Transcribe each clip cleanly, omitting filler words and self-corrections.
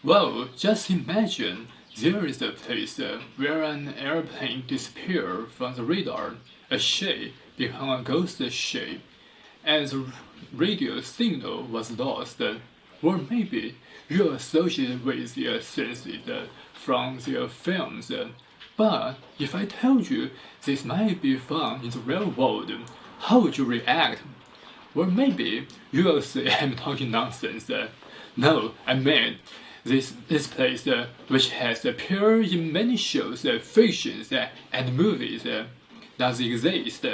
Well, just imagine there is a place where an airplane disappeared from the radar, a shape become a ghost shape, and the radio signal was lost. Or maybe you associate with the senses from their films. But if I told you this might be found in the real world, how would you react? Or maybe you will say I'm talking nonsense. No, I mean this place, which has appeared in many shows, fictions, and movies, does exist,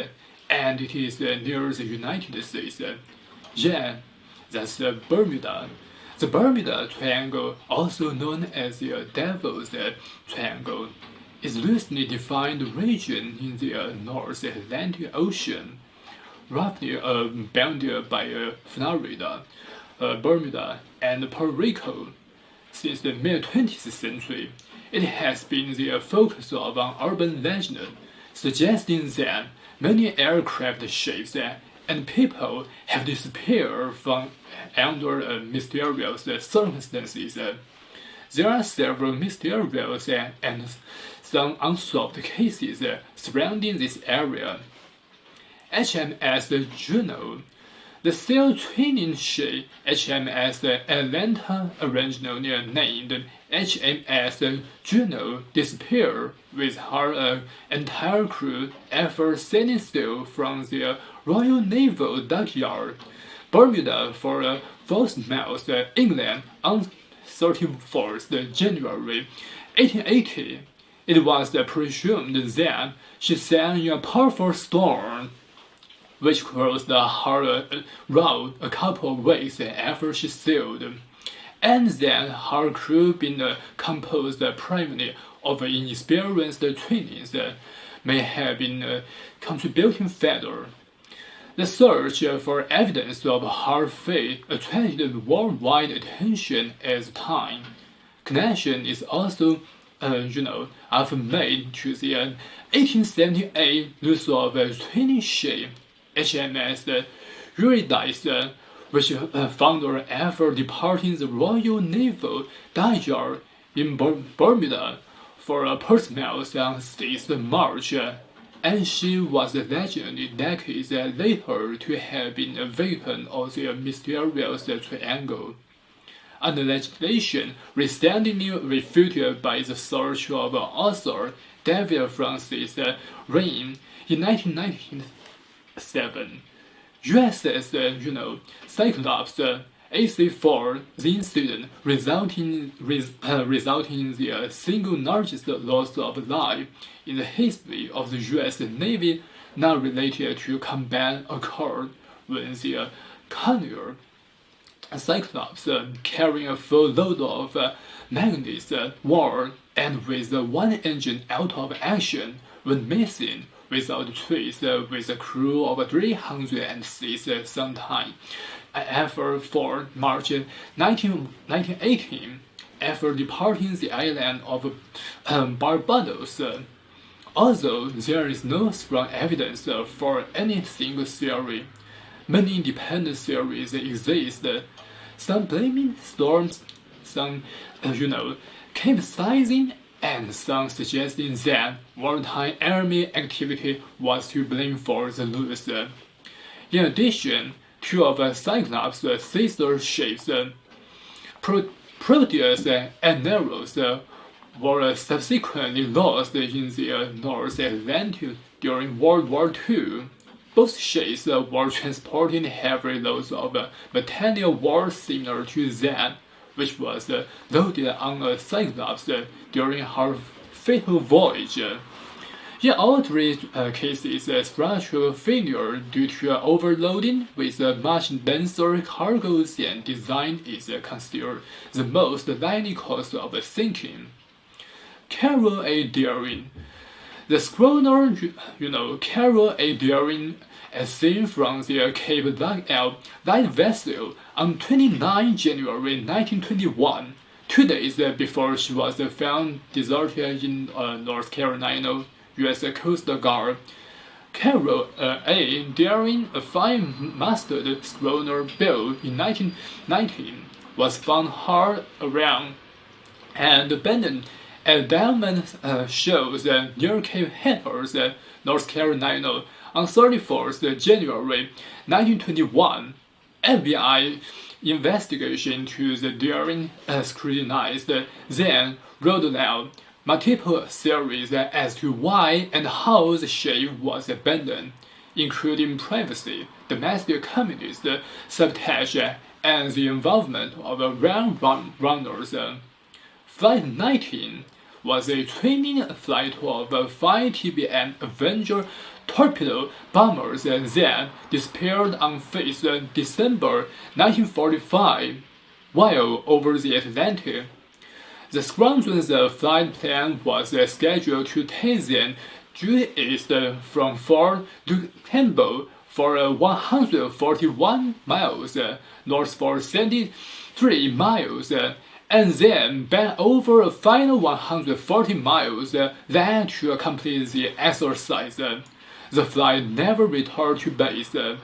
and it is near the United States. Yeah, that's Bermuda. The Bermuda Triangle, also known as the Devil's Triangle, is loosely defined region in the North Atlantic Ocean, roughly bounded by Florida, Bermuda, and Puerto Rico. Since the mid-20th century, it has been the focus of an urban legend, suggesting that many aircraft ships and people have disappeared from under mysterious circumstances. There are several mysterious and some unsolved cases surrounding this area. HMS Juno, the sail training ship HMS Atlanta, originally named HMS Juno, disappeared with her entire crew after setting sail from the Royal Naval Dockyard, Bermuda for 4 miles inland on 31st January 1880. It was presumed that she sank in a powerful storm which crossed her route a couple of weeks after she sailed, and then her crew being composed primarily of inexperienced trainees may have been a contributing factor. The search for evidence of her fate attracted worldwide attention at the time. Connection is also, often made to the 1878 loss of training ship HMS Eurydice, which found her after departing the Royal Naval Dockyard in Bermuda for Portsmouth on 6 March, and she was alleged decades later to have been a victim of the mysterious triangle. An allegation recently refuted by the search of author David Francis Rain in 1997. USS Cyclops AC-4, the incident resulting in the single largest loss of life in the history of the U.S. Navy not related to combat occurred when the Colonial Cyclops, carrying a full load of manganese ore and with one engine out of action, went missing without trace with a crew of 306 sometime after 4 March 1918, after departing the island of Barbados. Although there is no strong evidence for any single theory, many independent theories exist, some blaming storms, some, capsizing, and some suggesting that wartime enemy activity was to blame for the loss. In addition, 2 of Cyclops' sister ships, Proteus and Neros, were subsequently lost in the North Atlantic during World War II. Both ships were transporting heavy loads of material war similar to that which was loaded on a Cyclops during her fatal voyage. In all 3 cases, structural failure due to overloading with much denser cargoes and design is considered the most likely cause of sinking. Carol A. Deering. The schooner, Carol A. Deering, as seen from the Cape Lookout light vessel on 29 January 1921, 2 days before she was found deserted in North Carolina, U.S. Coast Guard. Carol A. Deering, a 5-masted schooner built in 1919, was found hard around and abandoned diamond shows near Cape Hatteras, North Carolina, on 31st January 1921. FBI investigation into the daring scrutinized, then rolled out multiple theories as to why and how the ship was abandoned, including privacy, domestic communities, sabotage, and the involvement of runners. Flight 19 was a training flight of 5 TBM Avenger torpedo bombers that disappeared on 5th December 1945 while over the Atlantic. The squadron's flight plan was scheduled to take them due east from Fort Campbell for 141 miles, north for 73 miles, and then back over a final 140 miles, then to complete the exercise. The flight never returned to base. The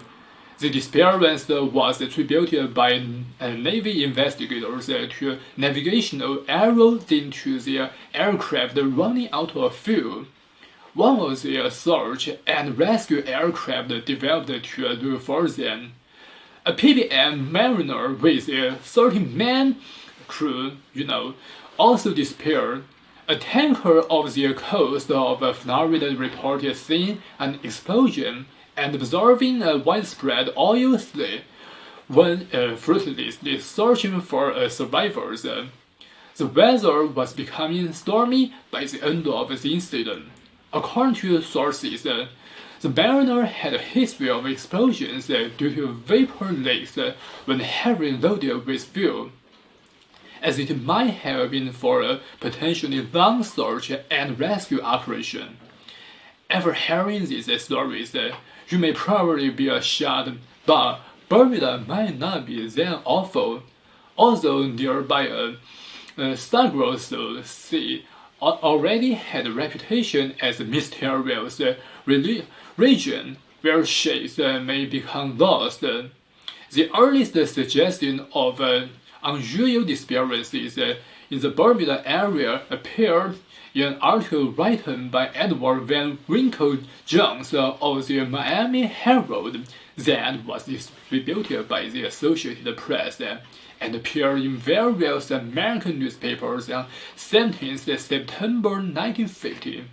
disappearance was attributed by Navy investigators to navigational errors into the aircraft running out of fuel. One of the search and rescue aircraft developed to look for them. A PBM Mariner with a 30-man crew, also disappeared. A tanker off the coast of Florida reported seeing an explosion and observing a widespread oil spill when fruitlessly searching for survivors. The weather was becoming stormy by the end of the incident. According to sources, the Mariner had a history of explosions due to vapor leaks when heavily loaded with fuel, as it might have been for a potentially long search and rescue operation. After hearing these stories, you may probably be shocked, but Bermuda might not be that awful. Although nearby a Stargrowth Sea already had a reputation as a mysterious region where ships may become lost. The earliest suggestion of unusual disappearances in the Bermuda area appeared in an article written by Edward Van Winkle Jones of the Miami Herald that was distributed by the Associated Press and appeared in various American newspapers on 17th September 1950.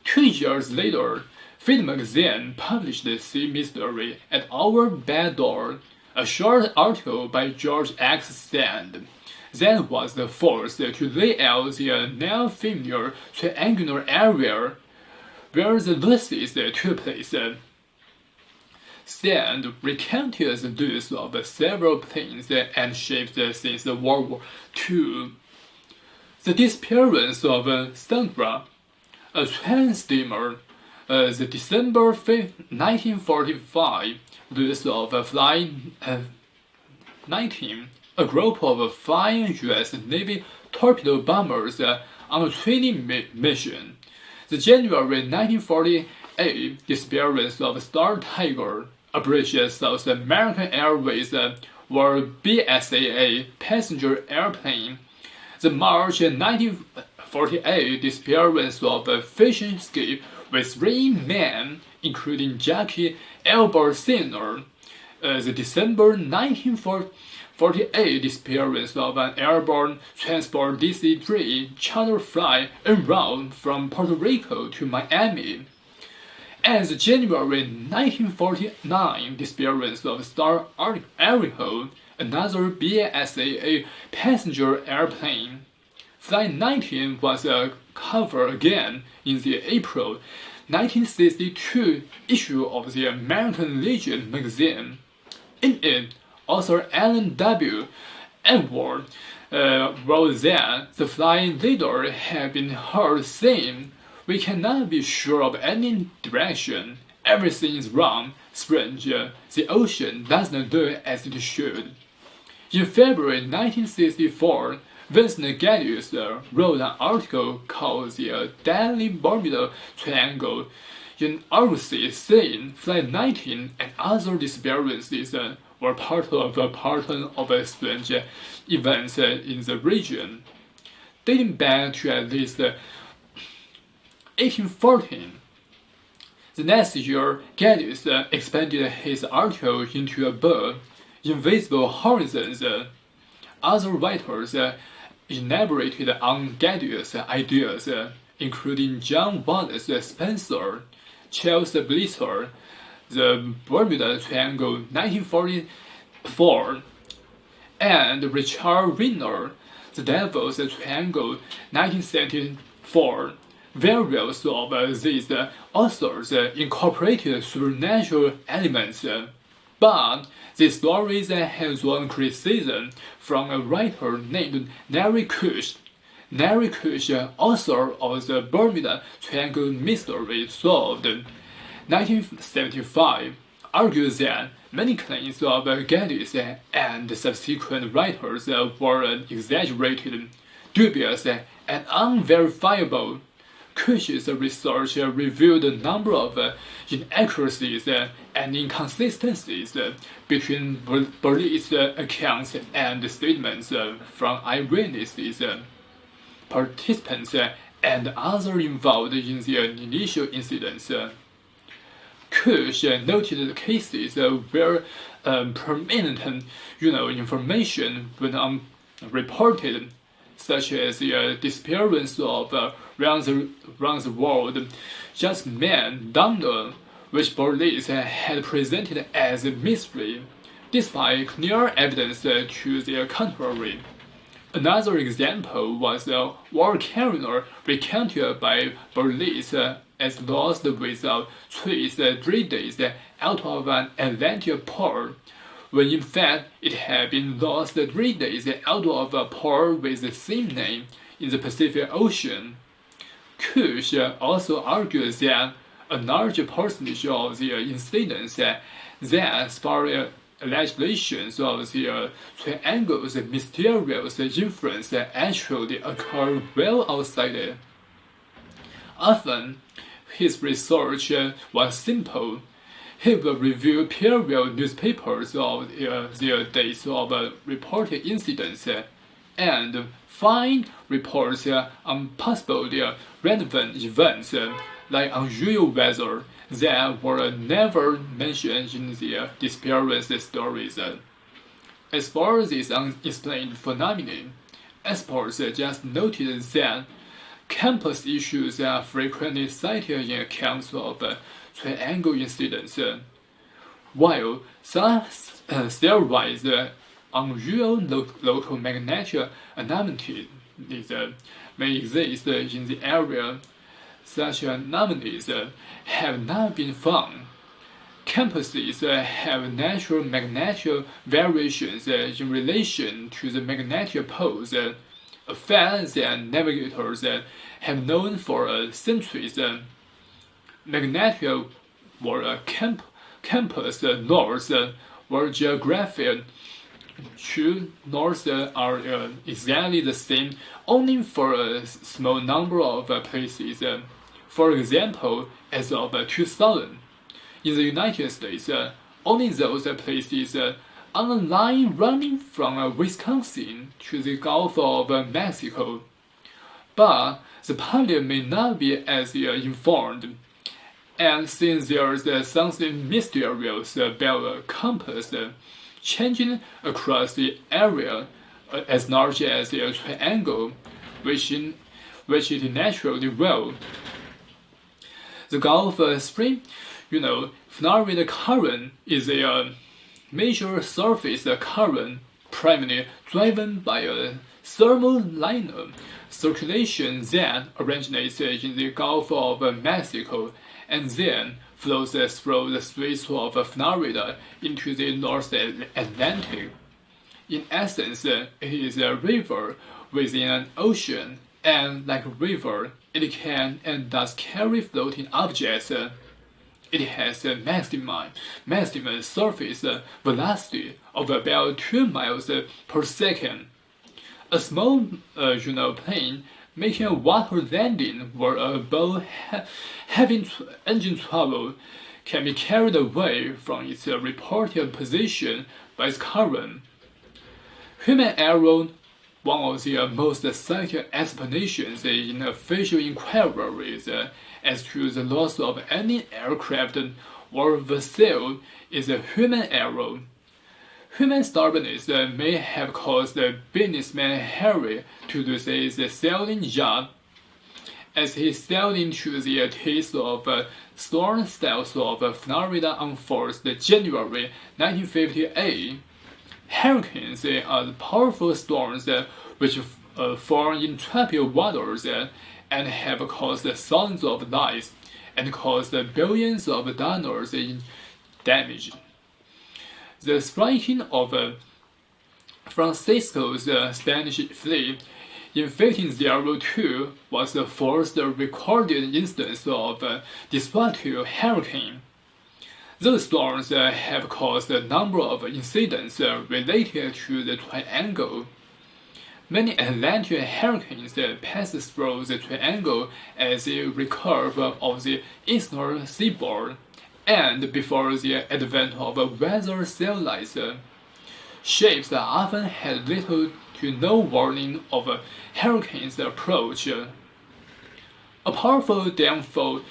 2 years later, Field magazine published the Sea Mystery at Our Back Door, a short article by George X. Sand. That was the first to lay out the now familiar triangular area where the losses took place. Sand recounted the loss of several planes and ships since World War II. The disappearance of Sandra, a trans steamer, the December 5, 1945 loss of Flight 19, a group of 5 U.S. Navy torpedo bombers on a training mission. The January 1948 disappearance of Star Tiger, a British South American Airways or BSAA passenger airplane. The March 1948 disappearance of a fishing skiff with 3 men, including Jackie Albertiner. The December 1948 disappearance of an airborne transport DC-3 charter flight en route from Puerto Rico to Miami. And the January 1949 disappearance of Star Ariel, another BSAA passenger airplane. Flight 19 was covered again in the April 1962 issue of the American Legion magazine. In it, author Alan W. Edward wrote that the flying leader had been heard saying, "We cannot be sure of any direction. Everything is wrong. Strange. The ocean does not do as it should." In February 1964, Vincent Geddes wrote an article called The Deadly Bermuda Triangle in Argosy, saying Flight 19 and other disappearances were part of a pattern of strange events in the region. dating back to at least 1814. The next year, Geddes expanded his article into a book, Invisible Horizons. Other writers elaborated on Geddes' ideas, including John Wallace Spencer, Charles Blitzer, the Bermuda Triangle 1944, and Richard Wiener, the Devil's Triangle 1974. Various of these authors incorporated supernatural elements, but these stories had one criticism from a writer named Larry Kush. Larry Kush, author of the Bermuda Triangle Mystery Solved, 1975, argued that many claims of Geddes and subsequent writers were exaggerated, dubious, and unverifiable. Cush's research revealed a number of inaccuracies and inconsistencies between police accounts and statements from eyewitnesses, participants, and others involved in the initial incidents. Cush noted cases where permanent, information went unreported, such as the disappearance of round the world just men down, which police had presented as a mystery, despite clear evidence to the contrary. Another example was the war carrier recounted by police as lost without trace 3 days out of an Atlantic port, when in fact it had been lost 3 days out of a port with the same name in the Pacific Ocean. Cush also argued that a large percentage of the incidents that sparked allegations of the triangle's mysterious influence actually occurred well outside it. Often, his research was simple. He would review peer-reviewed newspapers of their dates of reported incidents and find reports on possible relevant events like unusual weather that were never mentioned in the disappearance stories. As for this unexplained phenomenon, experts just noted that campus issues are frequently cited in accounts of triangle incidents, while some theorize unusual local magnetic anomalies may exist in the area. Such anomalies have not been found. Campuses have natural magnetic variations in relation to the magnetic poles, a fact that navigators have known for centuries. Magnetic or campus north or geographic true north are exactly the same, only for a small number of places. For example, as of 2000, in the United States, only those places on a line running from Wisconsin to the Gulf of Mexico. But the public may not be as informed, and since there is something mysterious about a compass changing across the area as large as a triangle, which it naturally will. The Gulf Stream, Florida current is a major surface current primarily driven by a thermal circulation that originates in the Gulf of Mexico and then flows through the Straits of Florida into the North Atlantic. In essence, it is a river within an ocean, and like a river, it can and does carry floating objects. It has a maximum surface velocity of about 2 miles per second. A small, plane making a water landing or a boat having engine trouble can be carried away from its reported position by its current. Human error one of the most cited explanations in official inquiries as to the loss of any aircraft or vessel is a human error. Human stubbornness may have caused businessman Harry to lose his sailing job as he sailed into the teeth of storm south of Florida on 4th January 1958. Hurricanes are powerful storms which form in tropical waters and have caused thousands of lives and caused billions of dollars in damage. The striking of Francisco's Spanish fleet in 1502 was the first recorded instance of destructive hurricane. Those storms have caused a number of incidents related to the triangle. Many Atlantic hurricanes pass through the triangle as a recurve of the eastern seaboard, and before the advent of weather satellites, ships often had little to no warning of hurricane's approach. A powerful downdraft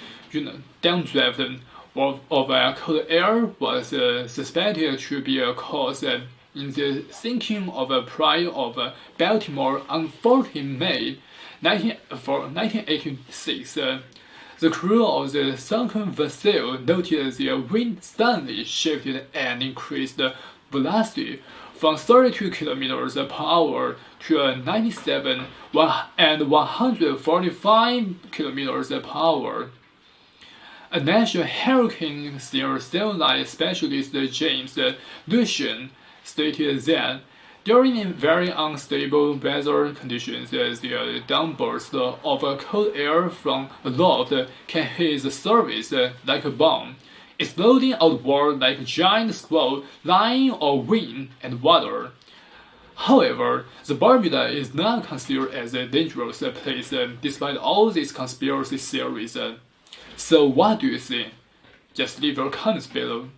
of cold air was suspected to be a cause in the sinking of a Pride of Baltimore on 14 May 1986. The crew of the sunken vessel noted the wind suddenly shifted and increased velocity from 32 kilometers per hour to 97 and 145 kilometers per hour. A National Hurricane Satellite specialist James Lucian stated that during very unstable weather conditions, the downburst of cold air from aloft can hit the surface like a bomb, exploding outward like a giant squall lying on wind and water. However, the Bermuda is not considered as a dangerous place despite all these conspiracy theories. So what do you think? Just leave your comments below.